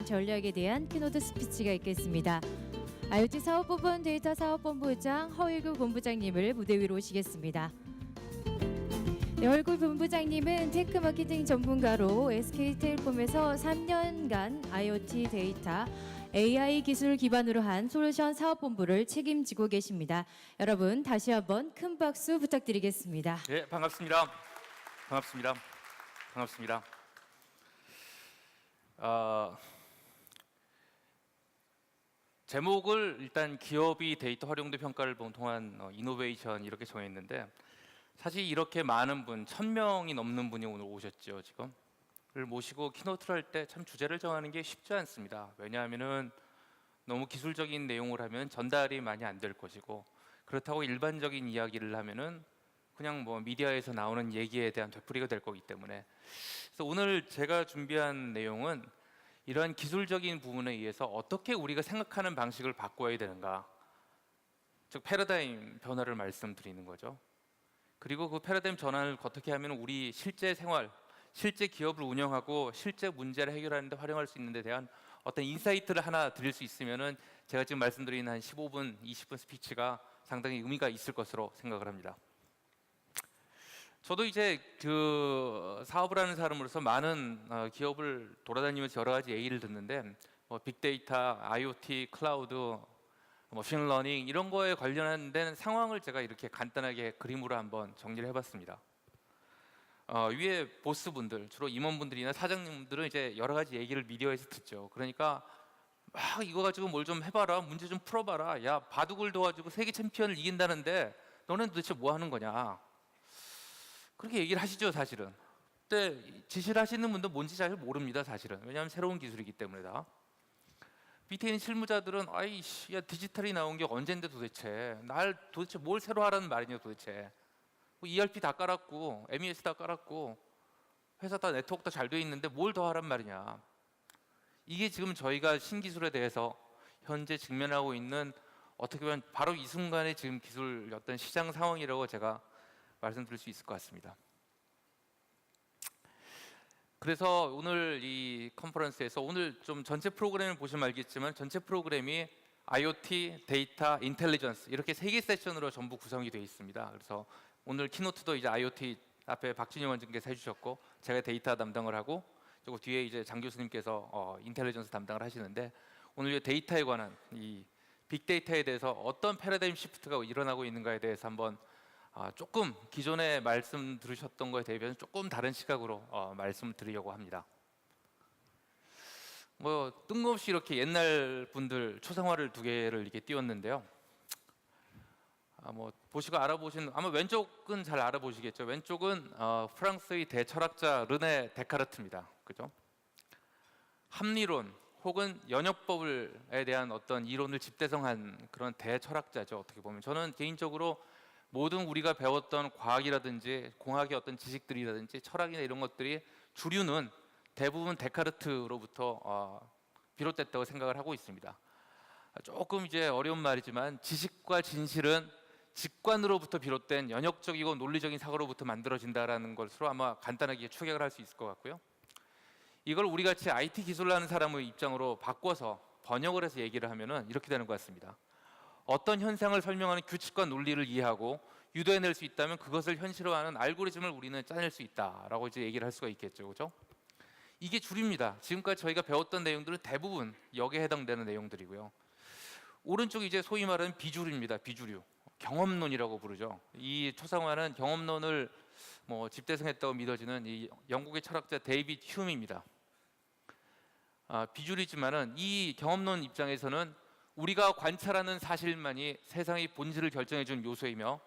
전략에 대한 키노트 스피치가 있겠습니다. IoT 사업부분 데이터 사업본부장 허일구 본부장님을 무대 위로 오시겠습니다. 네, 허일구 본부장님은 테크 마케팅 전문가로 SK텔콤에서 3년간 IoT 데이터 AI 기술 기반으로 한 솔루션 사업본부를 책임지고 계십니다. 여러분 다시 한번 큰 박수 부탁드리겠습니다. 예, 반갑습니다. 반갑습니다. 반갑습니다. 제목을 일단 기업이 데이터 활용도 평가를 본 동안 이노베이션 이렇게 정했는데, 사실 이렇게 많은 분, 1000명이 넘는 분이 오늘 오셨죠. 지금 를 모시고 키노트를 할 때 참 주제를 정하는 게 쉽지 않습니다. 왜냐하면은 너무 기술적인 내용을 하면 전달이 많이 안 될 것이고, 그렇다고 일반적인 이야기를 하면은 그냥 뭐 미디어에서 나오는 얘기에 대한 되풀이가 될 거기 때문에, 그래서 오늘 제가 준비한 내용은 이러한 기술적인 부분에 의해서 어떻게 우리가 생각하는 방식을 바꿔야 되는가, 즉 패러다임 변화를 말씀드리는 거죠. 그리고 그 패러다임 전환을 어떻게 하면 우리 실제 생활, 실제 기업을 운영하고 실제 문제를 해결하는 데 활용할 수 있는 데 대한 어떤 인사이트를 하나 드릴 수 있으면은 제가 지금 말씀드린 한 15분, 20분 스피치가 상당히 의미가 있을 것으로 생각을 합니다. 저도 이제 그 사업을 하는 사람으로서 많은 기업을 돌아다니면서 여러 가지 얘기를 듣는데, 빅데이터, IoT, 클라우드, 머신러닝 이런 거에 관련된 상황을 제가 이렇게 간단하게 그림으로 한번 정리를 해봤습니다. 위에 보스분들, 주로 임원분들이나 사장님들은 이제 여러 가지 얘기를 미디어에서 듣죠. 그러니까 막 이거 가지고 뭘 좀 해봐라, 문제 좀 풀어봐라, 야 바둑을 도와주고 세계 챔피언을 이긴다는데 너는 도대체 뭐 하는 거냐, 그렇게 얘기를 하시죠. 사실은 근데 지시를 하시는 분도 뭔지 잘 모릅니다. 사실은 왜냐하면 새로운 기술이기 때문에. 다 밑에 있는 실무자들은 아이씨, 야 디지털이 나온 게 언젠데 도대체 날 도대체 뭘 새로 하라는 말이냐, 도대체 뭐 ERP 다 깔았고 MES 다 깔았고 회사 다 네트워크 다 잘 돼 있는데 뭘 더 하란 말이냐. 이게 지금 저희가 신기술에 대해서 현재 직면하고 있는, 어떻게 보면 바로 이 순간에 지금 기술 어떤 시장 상황이라고 제가 말씀드릴 수 있을 것 같습니다. 그래서 오늘 이 컨퍼런스에서, 오늘 좀 전체 프로그램을 보시면 알겠지만 전체 프로그램이 IoT, 데이터, 인텔리전스 이렇게 3개 세션으로 전부 구성이 되어 있습니다. 그래서 오늘 키노트도 이제 IoT 앞에 박진영 원장님께서 해주셨고, 제가 데이터 담당을 하고, 그리고 뒤에 이제 장 교수님께서 인텔리전스 담당을 하시는데, 오늘 이 데이터에 관한 이 빅데이터에 대해서 어떤 패러다임 시프트가 일어나고 있는가에 대해서 한번 조금 기존에 말씀 들으셨던 거에 대비해서 조금 다른 시각으로 말씀드리려고 합니다. 뭐 뜬금없이 이렇게 옛날 분들 초상화를 2개를 이렇게 띄웠는데요. 뭐 보시고 알아보신, 아마 왼쪽은 잘 알아보시겠죠. 왼쪽은 프랑스의 대철학자 르네 데카르트입니다. 그죠? 합리론 혹은 연역법에 대한 어떤 이론을 집대성한 그런 대철학자죠. 어떻게 보면 저는 개인적으로 모든 우리가 배웠던 과학이라든지 공학의 어떤 지식들이라든지 철학이나 이런 것들이 주류는 대부분 데카르트로부터 비롯됐다고 생각을 하고 있습니다. 조금 이제 어려운 말이지만 지식과 진실은 직관으로부터 비롯된 연역적이고 논리적인 사고로부터 만들어진다라는 것으로 아마 간단하게 추격을 할 수 있을 것 같고요. 이걸 우리 같이 IT 기술을 하는 사람의 입장으로 바꿔서 번역을 해서 얘기를 하면은 이렇게 되는 것 같습니다. 어떤 현상을 설명하는 규칙과 논리를 이해하고 유도해낼 수 있다면 그것을 현실화하는 알고리즘을 우리는 짜낼 수 있다라고 이제 얘기를 할 수가 있겠죠, 그렇죠? 이게 줄입니다. 지금까지 저희가 배웠던 내용들은 대부분 여기에 해당되는 내용들이고요. 오른쪽이 이제 소위 말하는 비주류입니다. 비주류, 경험론이라고 부르죠. 이 초상화는 경험론을 집대성했다고 믿어지는 이 영국의 철학자 데이빗 휴미입니다. 비주류지만은 이 경험론 입장에서는 우리가 관찰하는 사실만이 세상의 본질을 결정해 준 요소이며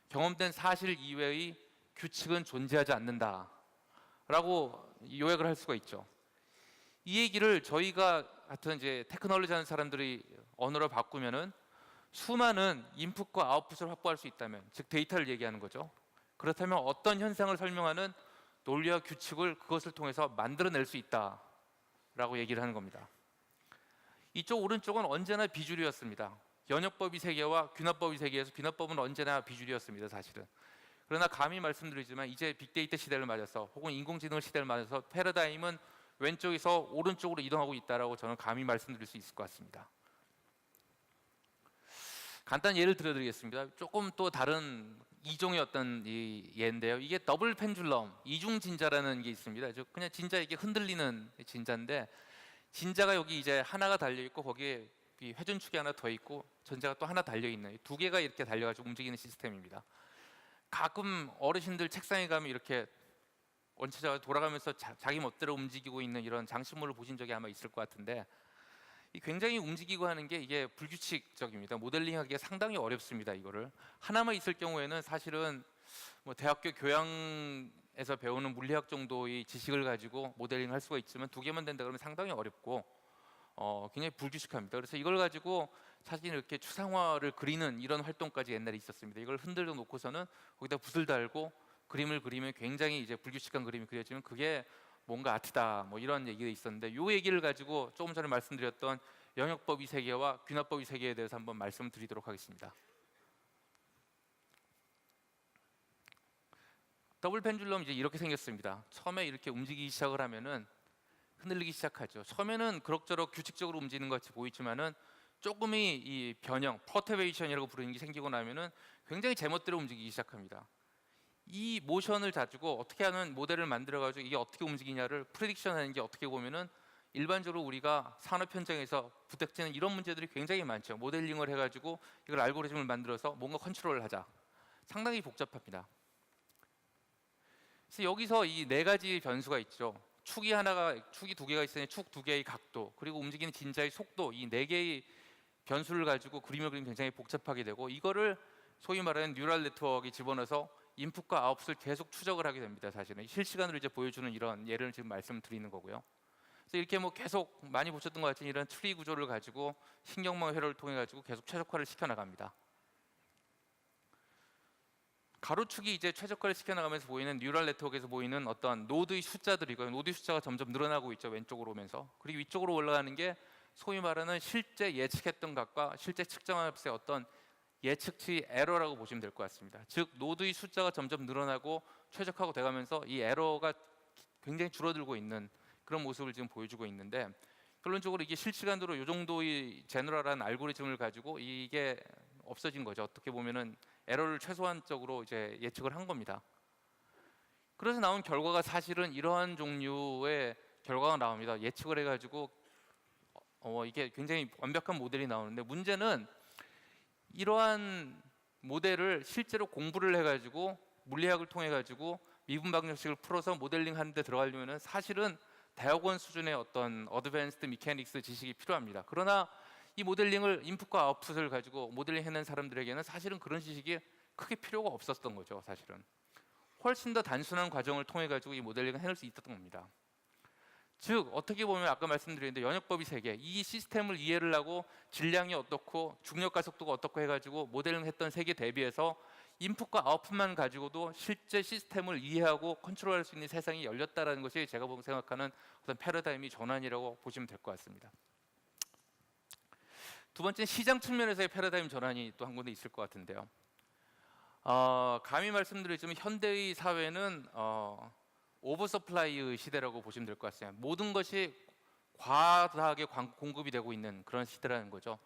경험된 사실 이외의 규칙은 존재하지 않는다 라고 요약을 할 수가 있죠. 이 얘기를 저희가 같은 이제 테크놀로지 하는 사람들이 언어로 바꾸면은 수많은 인풋과 아웃풋을 확보할 수 있다면, 즉 데이터를 얘기하는 거죠. 그렇다면 어떤 현상을 설명하는 논리와 규칙을 그것을 통해서 만들어낼 수 있다라고 얘기를 하는 겁니다. 이쪽 오른쪽은 언제나 비주류였습니다. 연역법이 세계와 귀납법이 세계에서 귀납법은 언제나 비주류였습니다. 사실은. 그러나 감히 말씀드리지만 이제 빅데이터 시대를 맞아서 혹은 인공지능 시대를 맞아서 패러다임은 왼쪽에서 오른쪽으로 이동하고 있다라고 저는 감히 말씀드릴 수 있을 것 같습니다. 간단히 예를 들어드리겠습니다. 조금 또 다른 이종의 어떤 이 예인데요. 이게 더블 펜줄럼, 이중 진자라는 게 있습니다. 즉 그냥 진자 이게 흔들리는 진자인데, 진자가 여기 이제 하나가 달려 있고 거기에 이 회전축이 하나 더 있고 전자가 또 하나 달려 있는 두 개가 이렇게 달려가지고 움직이는 시스템입니다. 가끔 어르신들 책상에 가면 이렇게 원체적으로 돌아가면서 자기 멋대로 움직이고 있는 이런 장식물을 보신 적이 아마 있을 것 같은데, 이 굉장히 움직이고 하는 게 이게 불규칙적입니다. 모델링하기가 상당히 어렵습니다. 이거를 하나만 있을 경우에는 사실은 뭐 대학교 교양에서 배우는 물리학 정도의 지식을 가지고 모델링할 수가 있지만 두 개만 된다 그러면 상당히 어렵고 굉장히 불규칙합니다. 그래서 이걸 가지고 사실 이렇게 추상화를 그리는 이런 활동까지 옛날에 있었습니다. 이걸 흔들어 놓고서는 거기다 붓을 달고 그림을 그리면 굉장히 이제 불규칙한 그림이 그려지면 그게 뭔가 아트다, 뭐 이런 얘기가 있었는데, 이 얘기를 가지고 조금 전에 말씀드렸던 영역법의 세계와 귀납법의 세계에 대해서 한번 말씀드리도록 하겠습니다. 더블 펜줄럼 이제 이렇게 생겼습니다. 처음에 이렇게 움직이기 시작을 하면은 흔들리기 시작하죠. 처음에는 그럭저럭 규칙적으로 움직이는 것 같이 보이지만은 조금의 이 변형, 퍼터베이션이라고 부르는 게 생기고 나면은 굉장히 제멋대로 움직이기 시작합니다. 이 모션을 가지고 어떻게 하는 모델을 만들어 가지고 이게 어떻게 움직이냐를 프레딕션 하는 게 어떻게 보면은 일반적으로 우리가 산업 현장에서 부닥치는 이런 문제들이 굉장히 많죠. 모델링을 해 가지고 이걸 알고리즘을 만들어서 뭔가 컨트롤을 하자. 상당히 복잡합니다. 그래서 여기서 이 네 가지 변수가 있죠. 축이 두 개가 있으니 축 두 개의 각도, 그리고 움직이는 진자의 속도, 이 네 개의 변수를 가지고 그림을 그리면 굉장히 복잡하게 되고, 이거를 소위 말하는 뉴럴 네트워크에 집어넣어서 인풋과 아웃풋을 계속 추적을 하게 됩니다. 사실은 실시간으로 이제 보여주는 이런 예를 지금 말씀드리는 거고요. 그래서 이렇게 뭐 계속 많이 보셨던 것 같은 이런 트리 구조를 가지고 신경망 회로를 통해 가지고 계속 최적화를 시켜 나갑니다. 가로축이 이제 최적화를 시켜 나가면서 보이는 뉴럴 네트워크에서 보이는 어떤 노드의 숫자들이고요. 노드의 숫자가 점점 늘어나고 있죠. 왼쪽으로 오면서. 그리고 위쪽으로 올라가는 게 소위 말하는 실제 예측했던 값과 실제 측정한 값의 어떤 예측치 에러라고 보시면 될 것 같습니다. 즉 노드의 숫자가 점점 늘어나고 최적화가 돼가면서 이 에러가 굉장히 줄어들고 있는 그런 모습을 지금 보여주고 있는데, 결론적으로 이게 실시간으로 이 정도의 제너럴한 알고리즘을 가지고 이게 없어진 거죠. 어떻게 보면은 에러를 최소한적으로 이제 예측을 한 겁니다. 그래서 나온 결과가 사실은 이러한 종류의 결과가 나옵니다. 예측을 해가지고 이게 굉장히 완벽한 모델이 나오는데, 문제는 이러한 모델을 실제로 공부를 해가지고 물리학을 통해 가지고 미분 방정식을 풀어서 모델링 하는 데 들어가려면 사실은 대학원 수준의 어떤 어드밴스드 미케닉스 지식이 필요합니다. 그러나 이 모델링을 인풋과 아웃풋을 가지고 모델링 해낸 사람들에게는 사실은 그런 지식이 크게 필요가 없었던 거죠. 사실은 훨씬 더 단순한 과정을 통해 가지고 이 모델링을 해낼 수 있었던 겁니다. 즉 어떻게 보면 아까 말씀드렸는데 연역법의 세계, 이 시스템을 이해를 하고 질량이 어떻고 중력 가속도가 어떻고 해가지고 모델링 했던 세계 대비해서 인풋과 아웃풋만 가지고도 실제 시스템을 이해하고 컨트롤할 수 있는 세상이 열렸다라는 것이 제가 생각하는 어떤 패러다임이 전환이라고 보시면 될 것 같습니다. 두 번째는 시장 측면에서의 패러다임 전환이 또 한 군데 있을 것 같은데요. 감히 말씀드리지만 현대의 사회는 오버서플라이의 시대라고 보시면 될 것 같습니다. 모든 것이 과다하게 공급이 되고 있는 그런 시대라는 거죠.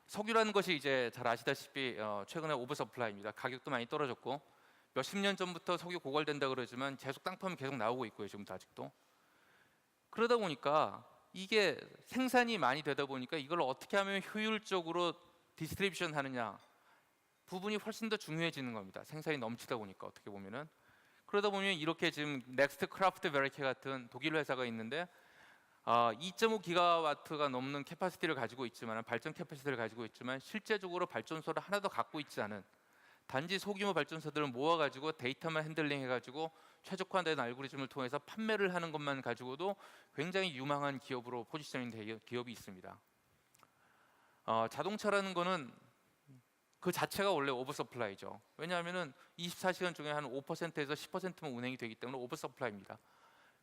석유라는 것이 이제 잘 아시다시피 최근에 오버서플라이입니다. 가격도 많이 떨어졌고 몇십 년 전부터 석유 고갈된다 그러지만 계속 땅파면 계속 나오고 있고요. 지금도 아직도. 그러다 보니까 이게 생산이 많이 되다 보니까 이걸 어떻게 하면 효율적으로 디스트리뷰션 하느냐 부분이 훨씬 더 중요해지는 겁니다. 생산이 넘치다 보니까 어떻게 보면은. 그러다 보면 이렇게 지금 넥스트 크라프트 베르케 같은 독일 회사가 있는데 2.5 기가와트가 넘는 캐파시티를 가지고 있지만, 발전 캐파시티를 가지고 있지만 실제적으로 발전소를 하나도 갖고 있지 않은 단지 소규모 발전소들을 모아가지고 데이터만 핸들링 해가지고 최적화된 알고리즘을 통해서 판매를 하는 것만 가지고도 굉장히 유망한 기업으로 포지셔닝된 기업이 있습니다. 자동차라는 거는 그 자체가 원래 오버서플라이죠. 왜냐하면은 24시간 중에 한 5%에서 10%만 운행이 되기 때문에 오버서플라이입니다.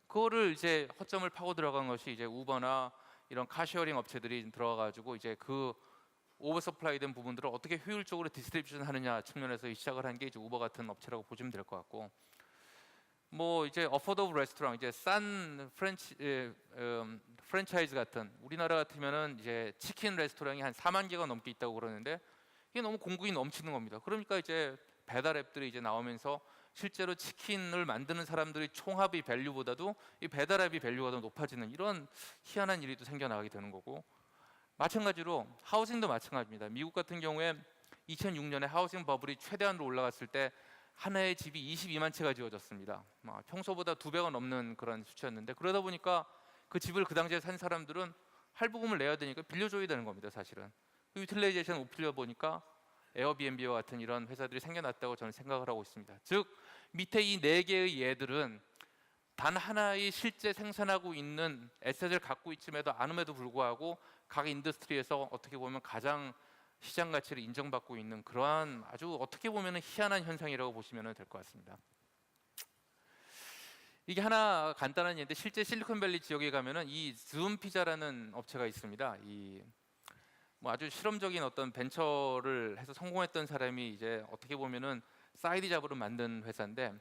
그거를 이제 허점을 파고 들어간 것이 이제 우버나 이런 카쉐어링 업체들이 들어가가지고 이제 그 오버서플라이된 부분들을 어떻게 효율적으로 디스트리뷰션 하느냐 측면에서 시작을 한 게 이제 우버 같은 업체라고 보시면 될 것 같고, 뭐 이제 어포더블 레스토랑, 이제 싼 프랜차이즈 같은, 우리나라 같으면은 이제 치킨 레스토랑이 한 4만 개가 넘게 있다고 그러는데 이게 너무 공급이 넘치는 겁니다. 그러니까 이제 배달 앱들이 이제 나오면서 실제로 치킨을 만드는 사람들의 총합의 밸류보다도 이 배달 앱이 밸류가 더 높아지는 이런 희한한 일이 또 생겨나게 되는 거고, 마찬가지로 하우싱도 마찬가지입니다. 미국 같은 경우에 2006년에 하우싱 버블이 최대한으로 올라갔을 때 한 해에 집이 22만 채가 지어졌습니다. 평소보다 2배가 넘는 그런 수치였는데, 그러다 보니까 그 집을 그 당시에 산 사람들은 할부금을 내야 되니까 빌려줘야 되는 겁니다. 사실은 그 유틸레이제이션 높이려 보니까 에어비앤비와 같은 이런 회사들이 생겨났다고 저는 생각을 하고 있습니다. 즉 밑에 이 4개의 예들은 단 하나의 실제 생산하고 있는 에셋을 갖고 있음에도 않음에도 불구하고 각 인더스트리에서 어떻게 보면 가장 시장 가치를 인정받고 있는 그러한 아주 어떻게 보면 희한한 현상이라고 보시면 될 것 같습니다. 이게 하나 간단한 예인데, 실제 실리콘밸리 지역에 가면은 이 즈음 피자라는 업체가 있습니다. 이 뭐 아주 실험적인 어떤 벤처를 해서 성공했던 사람이 이제 어떻게 보면은 사이드 잡으로 만든 회사인데,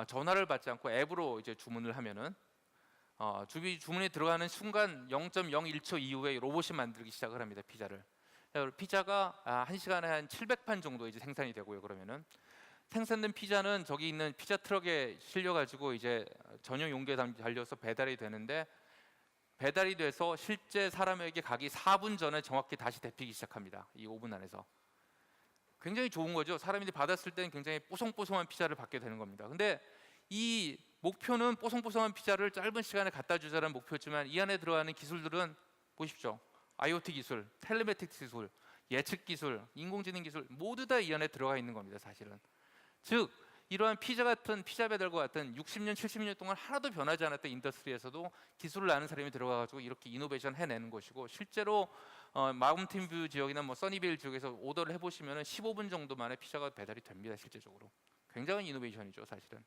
전화를 받지 않고 앱으로 이제 주문을 하면은 주문이 들어가는 순간 0.01초 이후에 로봇이 만들기 시작을 합니다. 피자를. 피자가 1시간에 한 700판 정도 이제 생산이 되고요. 그러면은 생산된 피자는 저기 있는 피자 트럭에 실려 가지고 이제 전용 용기에 달려서 배달이 되는데, 배달이 돼서 실제 사람에게 가기 4분 전에 정확히 다시 데피기 시작합니다. 이 오븐 안에서. 굉장히 좋은 거죠. 사람들이 받았을 때는 굉장히 뽀송뽀송한 피자를 받게 되는 겁니다. 근데 이 목표는 뽀송뽀송한 피자를 짧은 시간에 갖다 주자는 목표지만, 이 안에 들어가는 기술들은 보십시오. IoT 기술, 텔레메틱스 기술, 예측 기술, 인공지능 기술 모두 다 이 안에 들어가 있는 겁니다. 사실은. 즉 이러한 피자 배달과 같은 60년, 70년 동안 하나도 변하지 않았던 인더스트리에서도 기술을 아는 사람이 들어가가지고 이렇게 이노베이션 해내는 것이고, 실제로 마운틴뷰 지역이나 뭐 써니빌 지역에서 오더를 해보시면 15분 정도 만에 피자가 배달이 됩니다. 실제적으로 굉장한 이노베이션이죠, 사실은.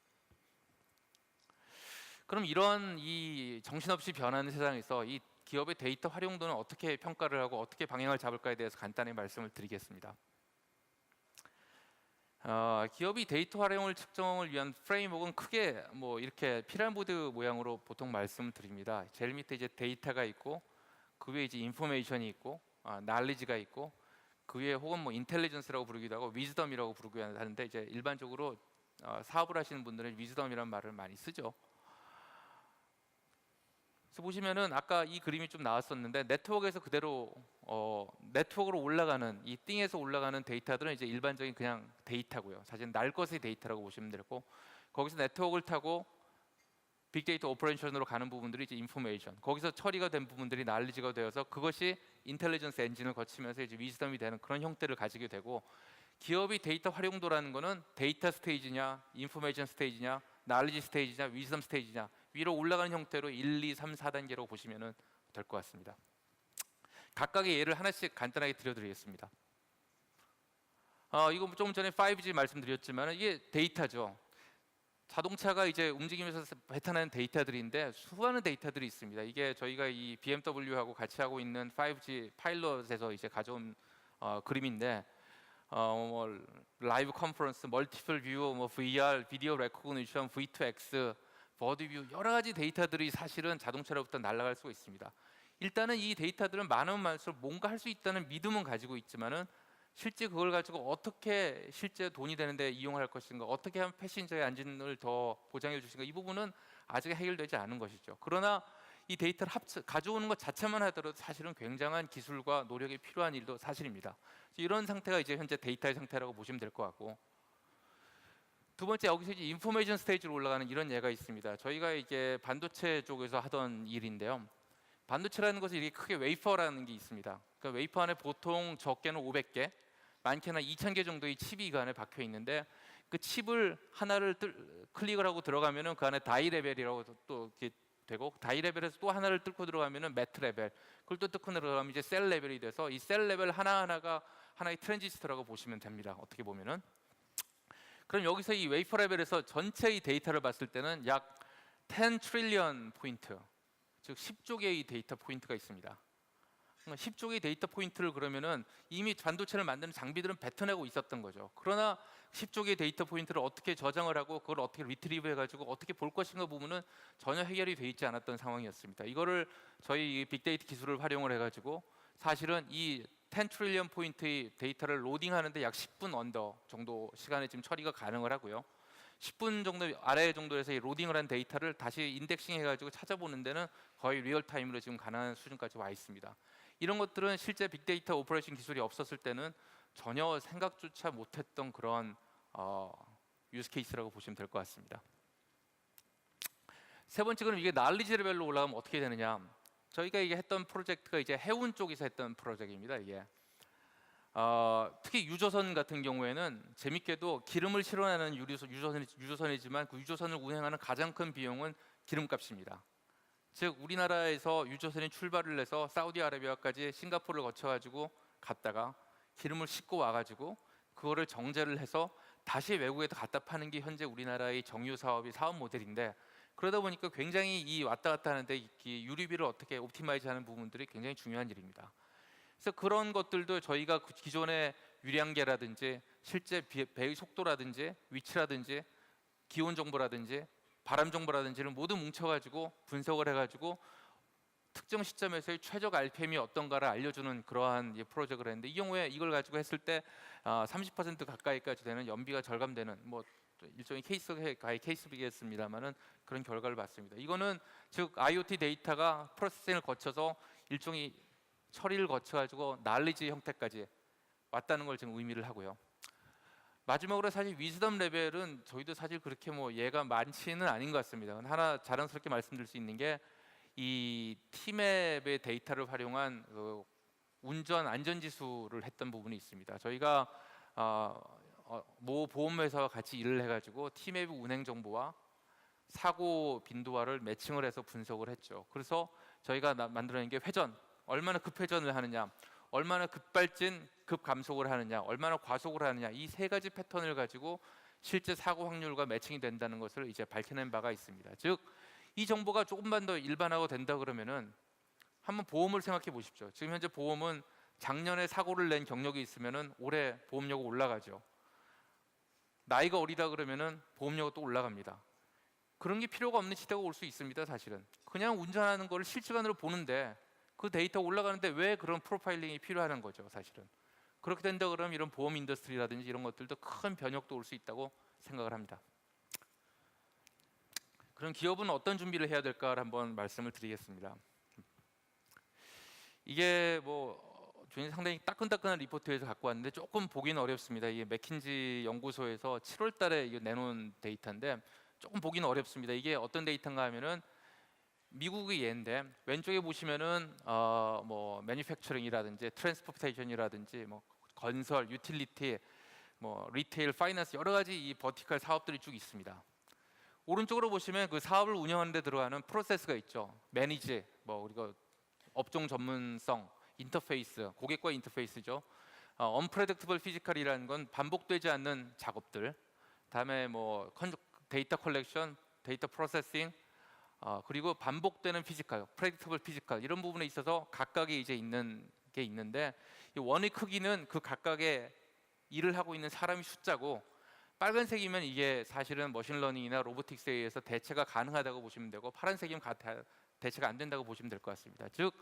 그럼 이런 이 정신없이 변하는 세상에서 이 기업의 데이터 활용도는 어떻게 평가를 하고 어떻게 방향을 잡을까에 대해서 간단히 말씀을 드리겠습니다. 기업이 데이터 활용을 측정을 위한 프레임워크는 크게 뭐 이렇게 피라미드 모양으로 보통 말씀드립니다. 제일 밑에 이제 데이터가 있고, 그 위에 이제 인포메이션이 있고, 날리지가 있고, 그 위에 혹은 뭐 인텔리전스라고 부르기도 하고 위즈덤이라고 부르기도 하는데, 이제 일반적으로 사업을 하시는 분들은 위즈덤이라는 말을 많이 쓰죠. 그래서 보시면은 아까 이 그림이 좀 나왔었는데, 네트워크에서 그대로 네트워크로 올라가는 이 띵에서 올라가는 데이터들은 이제 일반적인 그냥 데이터고요. 사실 날 것의 데이터라고 보시면 되고, 거기서 네트워크를 타고 빅데이터 오퍼레이션으로 가는 부분들이 이제 인포메이션, 거기서 처리가 된 부분들이 날리지가 되어서 그것이 인텔리전스 엔진을 거치면서 이제 위즈덤이 되는 그런 형태를 가지게 되고, 기업이 데이터 활용도라는 거는 데이터 스테이지냐, 인포메이션 스테이지냐, 날리지 스테이지냐, 위즈덤 스테이지냐 위로 올라가는 형태로 1, 2, 3, 4단계로 보시면 될 것 같습니다. 각각의 예를 하나씩 간단하게 들려드리겠습니다. 이거 좀 전에 5G 말씀드렸지만 이게 데이터죠. 자동차가 이제 움직이면서 뱉어내는 데이터들인데 수많은 데이터들이 있습니다. 이게 저희가 이 BMW하고 같이 하고 있는 5G 파일럿에서 이제 가져온 그림인데, 뭐 라이브 컨퍼런스, 멀티플 뷰, 뭐 VR, 비디오 레코그니션, V2X, 버드뷰 여러 가지 데이터들이 사실은 자동차로부터 날아갈 수가 있습니다. 일단은 이 데이터들은 많으면 많을수록 뭔가 할 수 있다는 믿음은 가지고 있지만은 실제 그걸 가지고 어떻게 실제 돈이 되는데 이용할 것인가, 어떻게 하면 패신저의 안전을 더 보장해 주신가, 이 부분은 아직 해결되지 않은 것이죠. 그러나 이 데이터를 가져오는 것 자체만 하더라도 사실은 굉장한 기술과 노력이 필요한 일도 사실입니다. 이런 상태가 이제 현재 데이터의 상태라고 보시면 될 것 같고, 두 번째 여기서 이제 인포메이션 스테이지로 올라가는 이런 예가 있습니다. 저희가 이게 반도체 쪽에서 하던 일인데요. 반도체라는 것은 이렇게 크게 웨이퍼라는 게 있습니다. 그러니까 웨이퍼 안에 보통 적게는 500개, 많게는 2000개 정도의 칩이 그 안에 박혀 있는데, 그 칩을 하나를 클릭을 하고 들어가면은 그 안에 다이 레벨이라고 또 이렇게 되고, 다이 레벨에서 또 하나를 뚫고 들어가면은 매트 레벨, 그걸 또 뚫고 들어가면 이제 셀 레벨이 돼서 이 셀 레벨 하나하나가 하나의 트랜지스터라고 보시면 됩니다. 어떻게 보면은. 그럼 여기서 이 웨이퍼 레벨에서 전체의 데이터를 봤을 때는 약 10 트릴리언 포인트, 즉 10조 개의 데이터 포인트가 있습니다. 그러니까 10조의 데이터 포인트를 그러면은 이미 반도체를 만드는 장비들은 뱉어내고 있었던 거죠. 그러나 10조의 데이터 포인트를 어떻게 저장을 하고 그걸 어떻게 리트리브 해가지고 어떻게 볼 것인가 부분은 전혀 해결이 돼 있지 않았던 상황이었습니다. 이거를 저희 빅데이터 기술을 활용을 해가지고 사실은 이 10 트릴리언 포인트의 데이터를 로딩하는데 약 10분 언더 정도 시간에 지금 처리가 가능을 하고요. 10분 정도 아래 정도에서 이 로딩을 한 데이터를 다시 인덱싱 해가지고 찾아보는 데는 거의 리얼타임으로 지금 가능한 수준까지 와 있습니다. 이런 것들은 실제 빅데이터 오퍼레이션 기술이 없었을 때는 전혀 생각조차 못했던 그런 유스 케이스라고 보시면 될 것 같습니다. 세 번째, 그럼 이게 날리지 레벨로 올라가면 어떻게 되느냐? 저희가 이게 했던 프로젝트가 이제 해운 쪽에서 했던 프로젝트입니다. 이게 특히 유조선 같은 경우에는 재밌게도 기름을 실어내는 유조선이지만 그 유조선을 운행하는 가장 큰 비용은 기름값입니다. 즉 우리나라에서 유조선이 출발을 해서 사우디아라비아까지 싱가포르를 거쳐가지고 갔다가 기름을 싣고 와가지고 그거를 정제를 해서 다시 외국에도 갖다 파는 게 현재 우리나라의 정유 사업의 사업 모델인데, 그러다 보니까 굉장히 이 왔다 갔다 하는데 이 유류비를 어떻게 옵티마이즈하는 부분들이 굉장히 중요한 일입니다. 그래서 그런 것들도 저희가 기존의 유량계라든지 실제 배의 속도라든지 위치라든지 기온 정보라든지 바람 정보라든지를 모두 뭉쳐가지고 분석을 해가지고 특정 시점에서의 최적 RPM이 어떤가를 알려주는 그러한 프로젝트를 했는데, 이 경우에 이걸 가지고 했을 때 30% 가까이까지 되는 연비가 절감되는 뭐 일종의 케이스비겠습니다만은 그런 결과를 봤습니다. 이거는 즉 IoT 데이터가 프로세싱을 거쳐서 일종의 처리를 거쳐가지고 날리지 형태까지 왔다는 걸 지금 의미를 하고요. 마지막으로 사실 위즈덤 레벨은 저희도 사실 그렇게 뭐 예가 많지는 아닌 것 같습니다. 하나 자랑스럽게 말씀드릴 수 있는 게 이 T맵의 데이터를 활용한 운전 안전 지수를 했던 부분이 있습니다. 저희가 모 보험회사와 같이 일을 해가지고 T맵 운행 정보와 사고 빈도화를 매칭을 해서 분석을 했죠. 그래서 저희가 만들어낸 게 회전, 얼마나 급회전을 하느냐, 얼마나 급발진, 급감속을 하느냐, 얼마나 과속을 하느냐, 이 세 가지 패턴을 가지고 실제 사고 확률과 매칭이 된다는 것을 이제 밝혀낸 바가 있습니다. 즉 이 정보가 조금만 더 일반화가 된다 그러면은 한번 보험을 생각해 보십시오. 지금 현재 보험은 작년에 사고를 낸 경력이 있으면은 올해 보험료가 올라가죠. 나이가 어리다 그러면은 보험료가 또 올라갑니다. 그런 게 필요가 없는 시대가 올 수 있습니다. 사실은 그냥 운전하는 거를 실시간으로 보는데 그 데이터 올라가는데 왜 그런 프로파일링이 필요하는 거죠. 사실은 그렇게 된다 그러면 이런 보험 인더스트리라든지 이런 것들도 큰 변혁도 올 수 있다고 생각을 합니다. 그럼 기업은 어떤 준비를 해야 될까를 한번 말씀을 드리겠습니다. 이게 뭐 상당히 따끈따끈한 리포트에서 갖고 왔는데 조금 보기는 어렵습니다. 이게 맥킨지 연구소에서 7월 달에 이거 내놓은 데이터인데 조금 보기는 어렵습니다. 이게 어떤 데이터인가 하면은 미국의 예인데 왼쪽에 보시면은 뭐 매니팩처링이라든지 트랜스포테이션이라든지 뭐 건설, 유틸리티, 뭐 리테일, 파이낸스 여러 가지 이 버티컬 사업들이 쭉 있습니다. 오른쪽으로 보시면 그 사업을 운영하는 데 들어가는 프로세스가 있죠. 매니지, 뭐 우리가 업종 전문성, 인터페이스, 고객과 인터페이스죠. 언프레딕트블 피지컬이라는 건 반복되지 않는 작업들. 다음에 뭐 데이터 컬렉션, 데이터 프로세싱, 그리고 반복되는 피지컬, 프레딕트블 피지컬 이런 부분에 있어서 각각이 이제 있는 게 있는데 이 원의 크기는 그 각각의 일을 하고 있는 사람의 숫자고, 빨간색이면 이게 사실은 머신러닝이나 로보틱스에 의해서 대체가 가능하다고 보시면 되고, 파란색이면 대체가 안 된다고 보시면 될 것 같습니다. 즉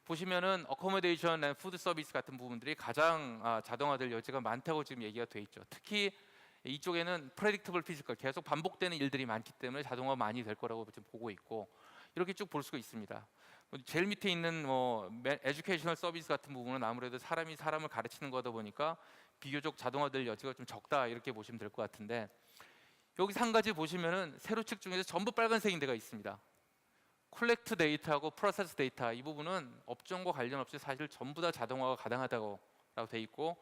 보시면은 어코모데이션 앤 푸드 서비스 같은 부분들이 가장 자동화될 여지가 많다고 지금 얘기가 돼 있죠. 특히 이쪽에는 프레딕터블 피지컬, 계속 반복되는 일들이 많기 때문에 자동화 많이 될 거라고 지금 보고 있고, 이렇게 쭉 볼 수가 있습니다. 제일 밑에 있는 뭐 에듀케이셔널 서비스 같은 부분은 아무래도 사람이 사람을 가르치는 거다 보니까 비교적 자동화될 여지가 좀 적다 이렇게 보시면 될 것 같은데, 여기서 한 가지 보시면은 세로측 중에서 전부 빨간색인 데가 있습니다. 콜렉트 데이터하고 프로세스 데이터, 이 부분은 업종과 관련 없이 사실 전부 다 자동화가 가능하다고 돼 있고,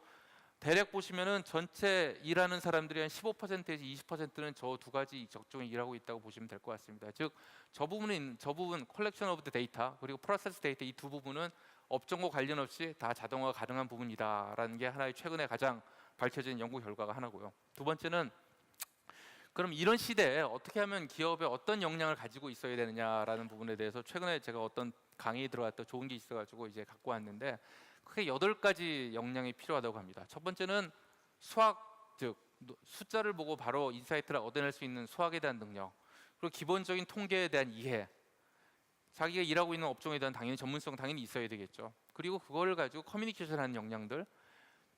대략 보시면은 전체 일하는 사람들이 한 15%에서 20%는 저 두 가지 적종에 일하고 있다고 보시면 될 것 같습니다. 즉 저 부분 컬렉션 오브 데이터 그리고 프로세스 데이터, 이 두 부분은 업종과 관련 없이 다 자동화가 가능한 부분이다라는 게 하나의 최근에 가장 밝혀진 연구 결과가 하나고요. 두 번째는 그럼 이런 시대에 어떻게 하면 기업에 어떤 역량을 가지고 있어야 되느냐라는 부분에 대해서 최근에 제가 어떤 강의에 들어왔던 좋은 게 있어가지고 이제 갖고 왔는데 크게 8가지 역량이 필요하다고 합니다. 첫 번째는 수학, 즉 숫자를 보고 바로 인사이트를 얻어낼 수 있는 수학에 대한 능력, 그리고 기본적인 통계에 대한 이해, 자기가 일하고 있는 업종에 대한 당연히 전문성 당연히 있어야 되겠죠. 그리고 그걸 가지고 커뮤니케이션하는 역량들,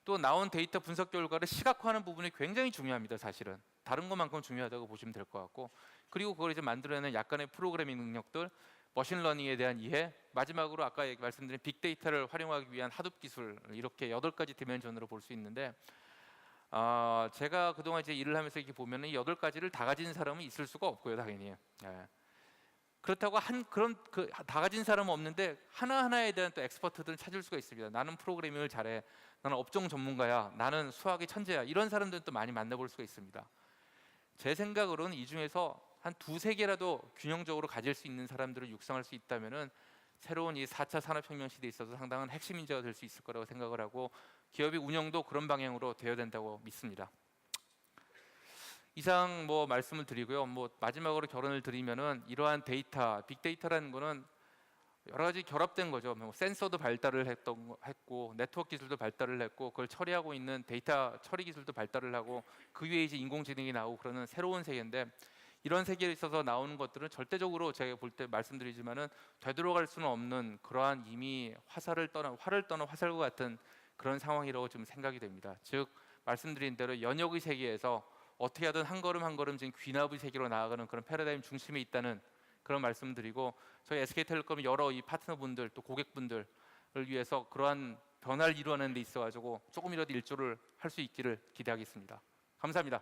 또 나온 데이터 분석 결과를 시각화하는 부분이 굉장히 중요합니다. 사실은 다른 것만큼 중요하다고 보시면 될 것 같고, 그리고 그걸 이제 만들어내는 약간의 프로그래밍 능력들, 머신러닝에 대한 이해, 마지막으로 아까 말씀드린 빅데이터를 활용하기 위한 하둡 기술, 이렇게 8가지 디멘전으로 볼 수 있는데, 제가 그동안 이제 일을 하면서 이렇게 보면은 이 8가지를 다 가진 사람은 있을 수가 없고요, 당연히. 예. 그렇다고 다 가진 사람은 없는데 하나하나에 대한 또 엑스퍼트들은 찾을 수가 있습니다. 나는 프로그래밍을 잘해, 나는 업종 전문가야, 나는 수학의 천재야, 이런 사람들은 또 많이 만나볼 수가 있습니다. 제 생각으로는 이 중에서 한 2~3개라도 균형적으로 가질 수 있는 사람들을 육성할 수 있다면은 새로운 이 4차 산업혁명 시대에 있어서 상당한 핵심 인재가 될 수 있을 거라고 생각을 하고, 기업의 운영도 그런 방향으로 되어야 된다고 믿습니다. 이상 말씀을 드리고요. 마지막으로 결론을 드리면은 이러한 데이터, 빅데이터라는 거는 여러 가지 결합된 거죠. 센서도 발달을 했고, 네트워크 기술도 발달을 했고, 그걸 처리하고 있는 데이터 처리 기술도 발달을 하고, 그 위에 이제 인공지능이 나오고 그러는 새로운 세계인데, 이런 세계에 있어서 나오는 것들은 절대적으로 제가 볼 때 말씀드리지만은 되돌아갈 수는 없는 그러한 이미 활을 떠난 화살과 같은 그런 상황이라고 좀 생각이 됩니다. 즉 말씀드린 대로 연역의 세계에서 어떻게 하든 한 걸음 한 걸음 지금 귀납의 세계로 나아가는 그런 패러다임 중심에 있다는 그런 말씀드리고, 저희 SK텔레콤 여러 이 파트너분들 또 고객분들을 위해서 그러한 변화를 이루어내는 데 있어가지고 조금이라도 일조를 할 수 있기를 기대하겠습니다. 감사합니다.